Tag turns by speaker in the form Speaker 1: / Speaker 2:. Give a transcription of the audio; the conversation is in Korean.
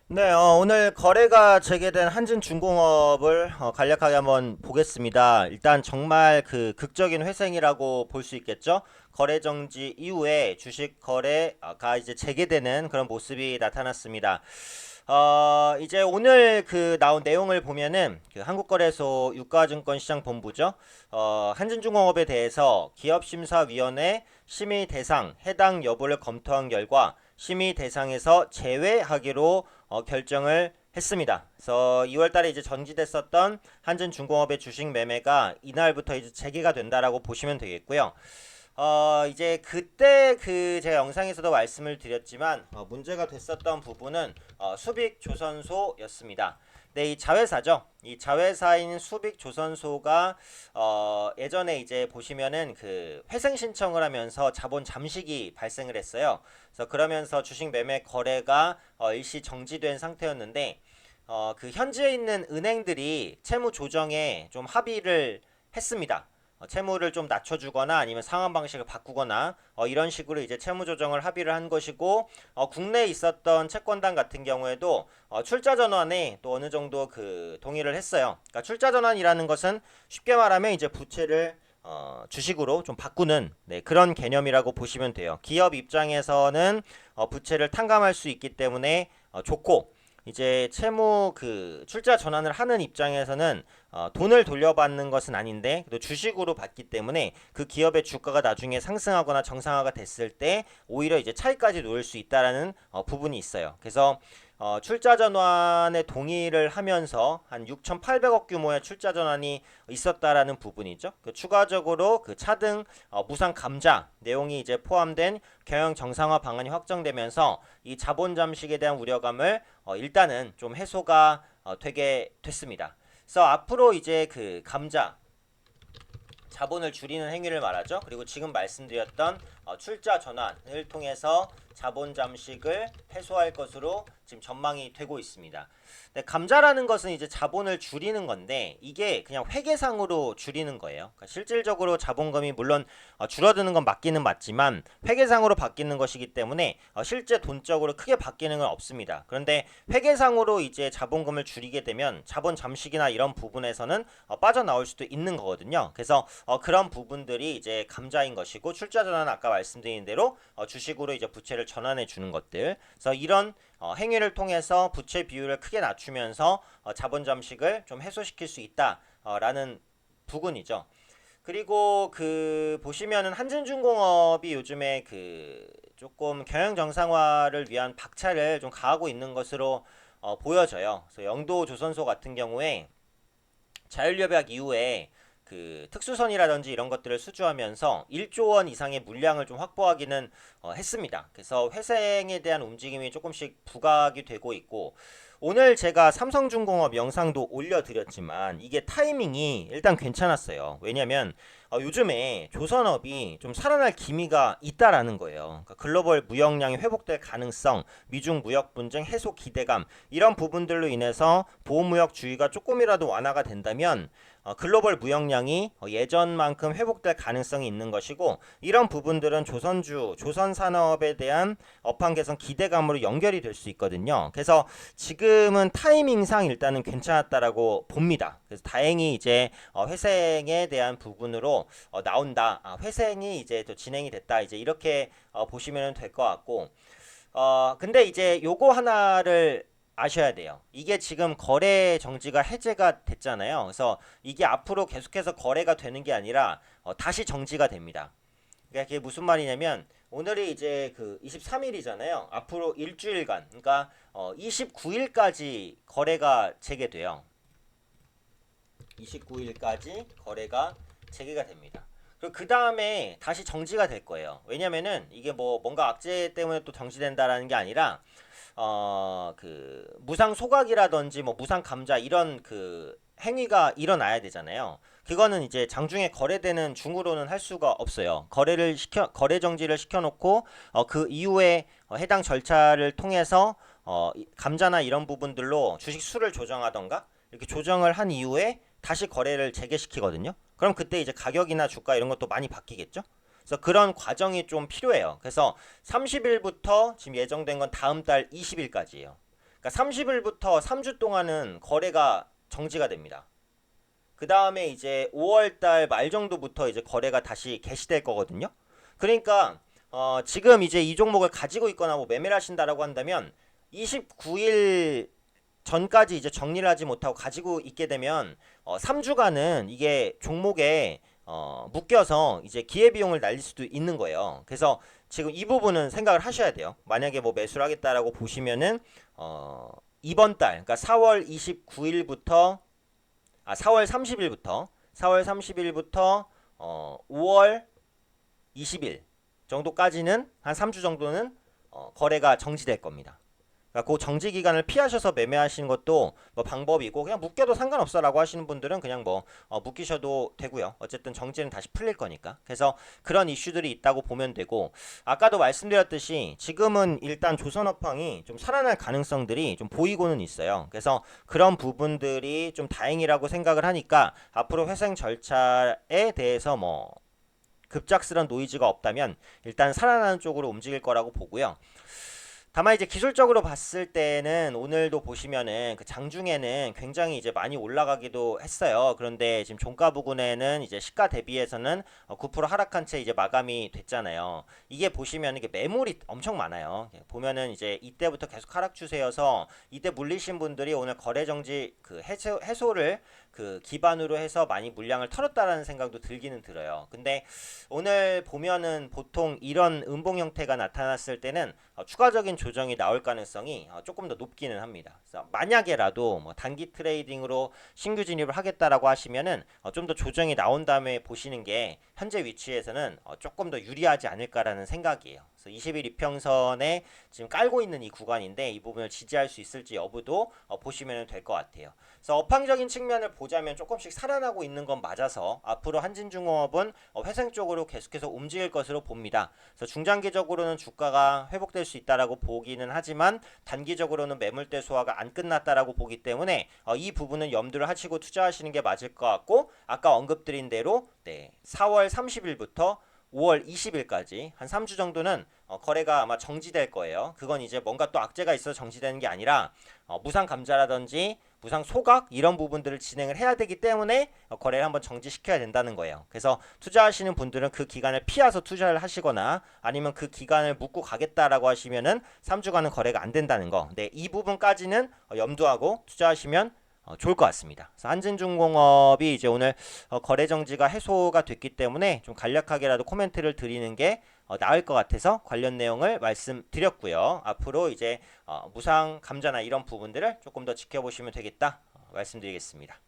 Speaker 1: 네, 오늘 거래가 재개된 한진중공업을 간략하게 한번 보겠습니다. 일단 정말 그 극적인 회생이라고 볼 수 있겠죠. 거래 정지 이후에 주식 거래가 이제 재개되는 그런 모습이 나타났습니다. 이제 오늘 그 나온 내용을 보면은 그 한국거래소 유가증권시장본부죠. 한진중공업에 대해서 기업심사위원회 심의 대상 해당 여부를 검토한 결과 심의 대상에서 제외하기로 결정을 했습니다. 그래서 2월달에 이제 정지됐었던 한진중공업의 주식 매매가 이날부터 이제 재개가 된다라고 보시면 되겠고요. 이제 그때 그 제가 영상에서도 말씀을 드렸지만 문제가 됐었던 부분은 수빅조선소였습니다. 네, 이 자회사죠. 이 자회사인 수빅조선소가 예전에 이제 보시면은 그 회생 신청을 하면서 자본 잠식이 발생을 했어요. 그래서 그러면서 주식 매매 거래가 일시 정지된 상태였는데 그 현지에 있는 은행들이 채무 조정에 좀 합의를 했습니다. 채무를 좀 낮춰주거나 아니면 상환 방식을 바꾸거나 이런 식으로 이제 채무 조정을 합의를 한 것이고 국내에 있었던 채권단 같은 경우에도 출자 전환에 또 어느 정도 그 동의를 했어요. 그러니까 출자 전환이라는 것은 쉽게 말하면 이제 부채를 주식으로 좀 바꾸는 그런 개념이라고 보시면 돼요. 기업 입장에서는 부채를 탕감할 수 있기 때문에 좋고 이제 채무 그 출자 전환을 하는 입장에서는 돈을 돌려받는 것은 아닌데 또 주식으로 받기 때문에 그 기업의 주가가 나중에 상승하거나 정상화가 됐을 때 오히려 이제 차익까지 놓을 수 있다라는 부분이 있어요. 그래서 출자 전환에 동의를 하면서 한 6,800억 규모의 출자 전환이 있었다라는 부분이죠. 추가적으로 그 차등 무상 감자 내용이 이제 포함된 경영 정상화 방안이 확정되면서 이 자본 잠식에 대한 우려감을 일단은 좀 해소가 되게 됐습니다. 그래서 앞으로 이제 그 감자 자본을 줄이는 행위를 말하죠. 그리고 지금 말씀드렸던 출자 전환을 통해서 자본 잠식을 해소할 것으로 지금 전망이 되고 있습니다. 네, 감자라는 것은 이제 자본을 줄이는 건데 이게 그냥 회계상으로 줄이는 거예요. 그러니까 실질적으로 자본금이 물론 줄어드는 건 맞기는 맞지만 회계상으로 바뀌는 것이기 때문에 실제 돈적으로 크게 바뀌는 건 없습니다. 그런데 회계상으로 이제 자본금을 줄이게 되면 자본 잠식이나 이런 부분에서는 빠져나올 수도 있는 거거든요. 그래서 그런 부분들이 이제 감자인 것이고 출자 전환은 아까 말씀드린 대로 주식으로 이제 부채를 전환해 주는 것들. 그래서 이런 행위를 통해서 부채 비율을 크게 낮추면서 자본 잠식을 좀 해소시킬 수 있다라는 부분이죠. 그리고 그 보시면은 한진중공업이 요즘에 그 조금 경영 정상화를 위한 박차를 좀 가하고 있는 것으로 보여져요. 그래서 영도조선소 같은 경우에 자율협약 이후에 그 특수선이라든지 이런 것들을 수주하면서 1조 원 이상의 물량을 좀 확보하기는 했습니다. 그래서 회생에 대한 움직임이 조금씩 부각이 되고 있고 오늘 제가 삼성중공업 영상도 올려드렸지만 이게 타이밍이 일단 괜찮았어요. 왜냐면 요즘에 조선업이 좀 살아날 기미가 있다라는 거예요. 그러니까 글로벌 무역량이 회복될 가능성, 미중 무역 분쟁 해소 기대감 이런 부분들로 인해서 보호무역주의가 조금이라도 완화가 된다면 글로벌 무역량이 예전만큼 회복될 가능성이 있는 것이고 이런 부분들은 조선 산업에 대한 업황 개선 기대감으로 연결이 될 수 있거든요. 그래서 지금은 타이밍상 일단은 괜찮았다라고 봅니다. 그래서 다행히 이제 회생에 대한 부분으로 나온다. 회생이 이제 또 진행이 됐다. 이제 이렇게 보시면 될 것 같고 근데 이제 요거 하나를 아셔야 돼요. 이게 지금 거래 정지가 해제가 됐잖아요. 그래서 이게 앞으로 계속해서 거래가 되는 게 아니라 다시 정지가 됩니다. 그러니까 그게 무슨 말이냐면 오늘이 이제 그 23일이잖아요. 앞으로 일주일간, 그러니까 29일까지 거래가 재개돼요. 29일까지 거래가 재개가 됩니다. 그리고 그 다음에 다시 정지가 될 거예요. 왜냐면은 이게 뭐 뭔가 악재 때문에 또 정지된다라는 게 아니라 그 무상 소각이라든지 뭐 무상 감자 이런 그 행위가 일어나야 되잖아요. 그거는 이제 장중에 거래되는 중으로는 할 수가 없어요. 거래 정지를 시켜놓고 그 이후에 해당 절차를 통해서 감자나 이런 부분들로 주식 수를 조정하던가 이렇게 조정을 한 이후에 다시 거래를 재개시키거든요. 그럼 그때 이제 가격이나 주가 이런 것도 많이 바뀌겠죠. 그래서 그런 과정이 좀 필요해요. 그래서 30일부터 지금 예정된 건 다음 달 20일까지예요. 그러니까 30일부터 3주 동안은 거래가 정지가 됩니다. 그 다음에 이제 5월달 말 정도부터 이제 거래가 다시 개시될 거거든요. 그러니까 지금 이제 이 종목을 가지고 있거나 뭐 매매를 하신다라고 한다면 29일 전까지 이제 정리를 하지 못하고 가지고 있게 되면 3주간은 이게 종목에 묶여서 이제 기회비용을 날릴 수도 있는 거예요. 그래서 지금 이 부분은 생각을 하셔야 돼요. 만약에 뭐 매수를 하겠다라고 보시면은 이번 달, 그러니까 4월 29일부터 4월 30일부터 5월 20일 정도까지는 한 3주 정도는 거래가 정지될 겁니다. 그러니까 그 정지 기간을 피하셔서 매매하시는 것도 뭐 방법이고, 그냥 묶여도 상관없어라고 하시는 분들은 그냥 뭐 묶이셔도 되고요. 어쨌든 정지는 다시 풀릴 거니까. 그래서 그런 이슈들이 있다고 보면 되고, 아까도 말씀드렸듯이 지금은 일단 조선업황이 좀 살아날 가능성들이 좀 보이고는 있어요. 그래서 그런 부분들이 좀 다행이라고 생각을 하니까 앞으로 회생 절차에 대해서 뭐 급작스런 노이즈가 없다면 일단 살아나는 쪽으로 움직일 거라고 보고요. 다만 이제 기술적으로 봤을 때는 오늘도 보시면은 그 장중에는 굉장히 이제 많이 올라가기도 했어요. 그런데 지금 종가 부근에는 이제 시가 대비해서는 9% 하락한 채 이제 마감이 됐잖아요. 이게 보시면 이게 매물이 엄청 많아요. 보면은 이제 이때부터 계속 하락 추세여서 이때 물리신 분들이 오늘 거래 정지 그 해소를 그 기반으로 해서 많이 물량을 털었다라는 생각도 들기는 들어요. 근데 오늘 보면은 보통 이런 음봉 형태가 나타났을 때는 추가적인 조정이 나올 가능성이 조금 더 높기는 합니다. 그래서 만약에라도 뭐 단기 트레이딩으로 신규 진입을 하겠다라고 하시면은 좀 더 조정이 나온 다음에 보시는 게 현재 위치에서는 조금 더 유리하지 않을까라는 생각이에요. 그래서 20일 이평선에 지금 깔고 있는 이 구간인데 이 부분을 지지할 수 있을지 여부도 보시면 될 것 같아요. 그래서 업황적인 측면을 보자면 조금씩 살아나고 있는 건 맞아서 앞으로 한진중공업은 회생 쪽으로 계속해서 움직일 것으로 봅니다. 그래서 중장기적으로는 주가가 회복될 수 있다라고 보기는 하지만 단기적으로는 매물대 소화가 안 끝났다라고 보기 때문에 이 부분은 염두를 하시고 투자하시는 게 맞을 것 같고, 아까 언급드린 대로 4월 30일부터 5월 20일까지 한 3주 정도는 거래가 아마 정지될 거예요. 그건 이제 뭔가 또 악재가 있어서 정지되는 게 아니라 무상 감자라든지 무상 소각 이런 부분들을 진행을 해야 되기 때문에 거래를 한번 정지시켜야 된다는 거예요. 그래서 투자하시는 분들은 그 기간을 피해서 투자를 하시거나 아니면 그 기간을 묻고 가겠다라고 하시면은 3주간은 거래가 안 된다는 거. 네, 이 부분까지는 염두하고 투자하시면 좋을 것 같습니다. 그래서 한진중공업이 이제 오늘 거래 정지가 해소가 됐기 때문에 좀 간략하게라도 코멘트를 드리는 게 나을 것 같아서 관련 내용을 말씀드렸고요. 앞으로 이제 무상 감자나 이런 부분들을 조금 더 지켜보시면 되겠다 말씀드리겠습니다.